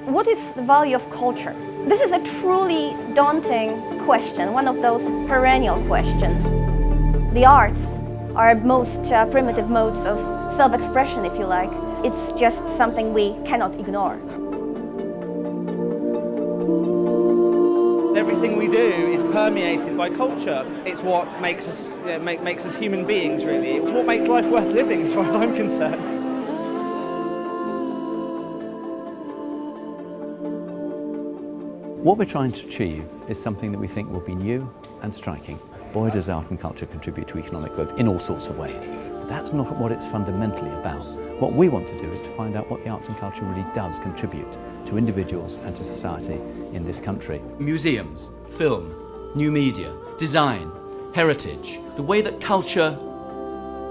What is the value of culture? This is a truly daunting question, one of those perennial questions. The arts are most primitive modes of self-expression, if you like. It's just something we cannot ignore. Everything we do is permeated by culture. It's what makes us, makes us human beings, really. It's what makes life worth living, as far as I'm concerned. What we're trying to achieve is something that we think will be new and striking. Boy, does art and culture contribute to economic growth in all sorts of ways. But that's not what it's fundamentally about. What we want to do is to find out what the arts and culture really does contribute to individuals and to society in this country. Museums, film, new media, design, heritage, the way that culture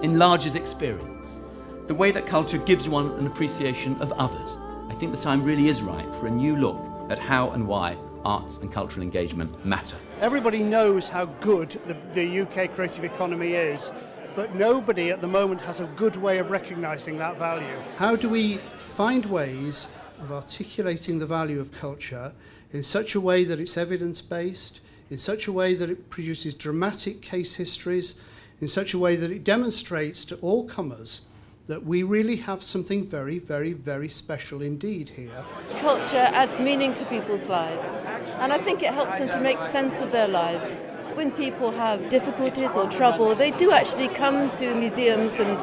enlarges experience, the way that culture gives one an appreciation of others. I think the time really is right for a new look at how and why arts and cultural engagement matter. Everybody knows how good the UK creative economy is, but nobody at the moment has a good way of recognising that value. How do we find ways of articulating the value of culture in such a way that it's evidence-based, in such a way that it produces dramatic case histories, in such a way that it demonstrates to all comers that we really have something very, very, very special indeed here. Culture adds meaning to people's lives, and I think it helps them to make sense of their lives. When people have difficulties or trouble, they do actually come to museums and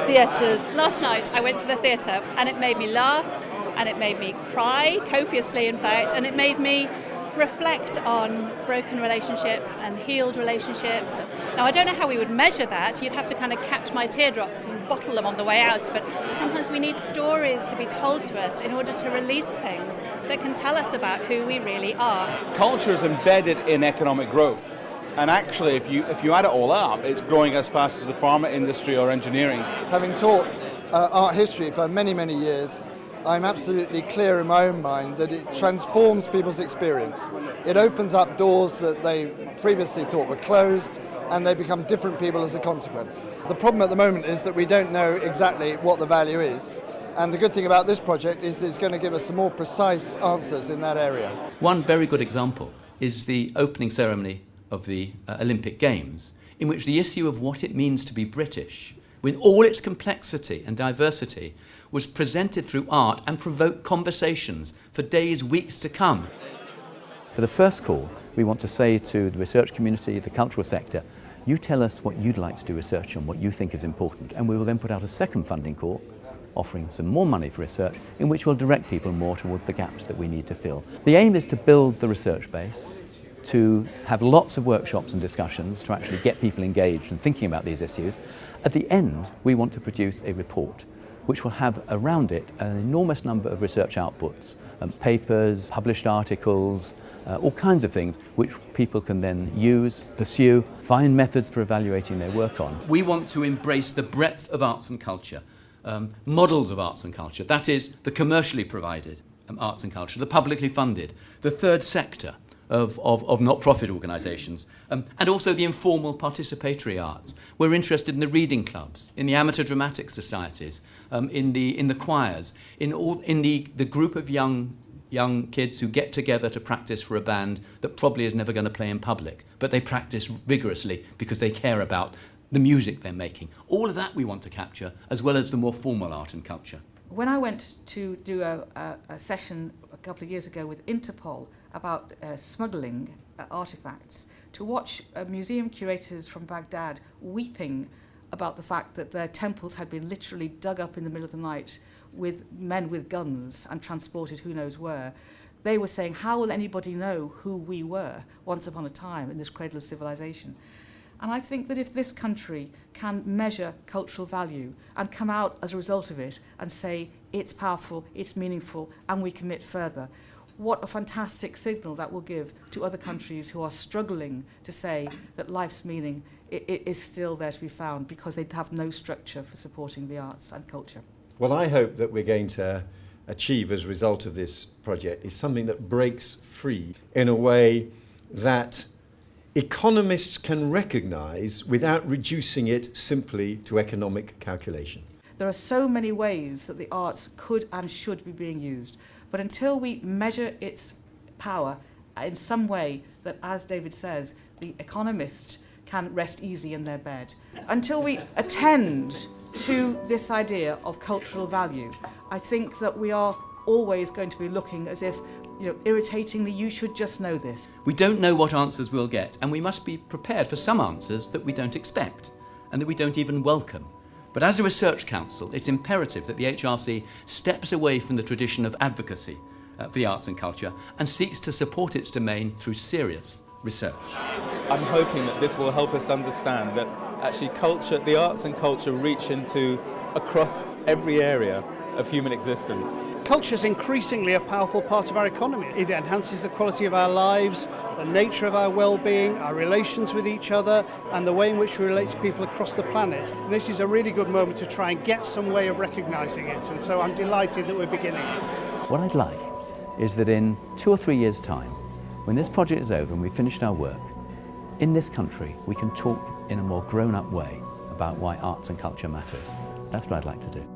theatres. Last night I went to the theatre and it made me laugh and it made me cry, copiously in fact, and it made me reflect on broken relationships and healed relationships. Now I don't know how we would measure that. You'd have to kind of catch my teardrops and bottle them on the way out, but sometimes we need stories to be told to us in order to release things that can tell us about who we really are. Culture is embedded in economic growth, and actually if you add it all up, it's growing as fast as the pharma industry or engineering. Having taught art history for many, many years, I'm absolutely clear in my own mind that it transforms people's experience. It opens up doors that they previously thought were closed, and they become different people as a consequence. The problem at the moment is that we don't know exactly what the value is, and the good thing about this project is that it's going to give us some more precise answers in that area. One very good example is the opening ceremony of the Olympic Games, in which the issue of what it means to be British, with all its complexity and diversity, was presented through art and provoked conversations for days, weeks to come. For the first call, we want to say to the research community, the cultural sector, you tell us what you'd like to do research on, what you think is important, and we will then put out a second funding call, offering some more money for research, in which we'll direct people more toward the gaps that we need to fill. The aim is to build the research base, to have lots of workshops and discussions to actually get people engaged and thinking about these issues. At the end, we want to produce a report which will have around it an enormous number of research outputs, papers, published articles, all kinds of things which people can then use, pursue, find methods for evaluating their work on. We want to embrace the breadth of arts and culture, models of arts and culture, that is the commercially provided arts and culture, the publicly funded, the third sector of not-profit organisations, and also the informal participatory arts. We're interested in the reading clubs, in the amateur dramatic societies, in the choirs, in the group of young kids who get together to practice for a band that probably is never going to play in public, but they practice vigorously because they care about the music they're making. All of that we want to capture, as well as the more formal art and culture. When I went to do a session a couple of years ago with Interpol about smuggling artefacts, to watch museum curators from Baghdad weeping about the fact that their temples had been literally dug up in the middle of the night with men with guns and transported who knows where, they were saying, how will anybody know who we were once upon a time in this cradle of civilization? And I think that if this country can measure cultural value and come out as a result of it and say it's powerful, it's meaningful, and we commit further, what a fantastic signal that will give to other countries who are struggling to say that life's meaning is still there to be found because they have no structure for supporting the arts and culture. What I hope that we're going to achieve as a result of this project is something that breaks free in a way that economists can recognise without reducing it simply to economic calculation. There are so many ways that the arts could and should be being used, But until we measure its power in some way that, as David says, the economist can rest easy in their bed, until we attend to this idea of cultural value, I think that we are always going to be looking as if, irritatingly, you should just know this. We don't know what answers we'll get, and we must be prepared for some answers that we don't expect and that we don't even welcome. But as a research council, it's imperative that the AHRC steps away from the tradition of advocacy for the arts and culture and seeks to support its domain through serious research. I'm hoping that this will help us understand that actually the arts and culture reach into across every area of human existence. Culture is increasingly a powerful part of our economy. It enhances the quality of our lives, the nature of our well-being, our relations with each other, and the way in which we relate to people across the planet. And this is a really good moment to try and get some way of recognising it, and so I'm delighted that we're beginning. What I'd like is that in 2 or 3 years' time, when this project is over and we've finished our work, in this country we can talk in a more grown-up way about why arts and culture matters. That's what I'd like to do.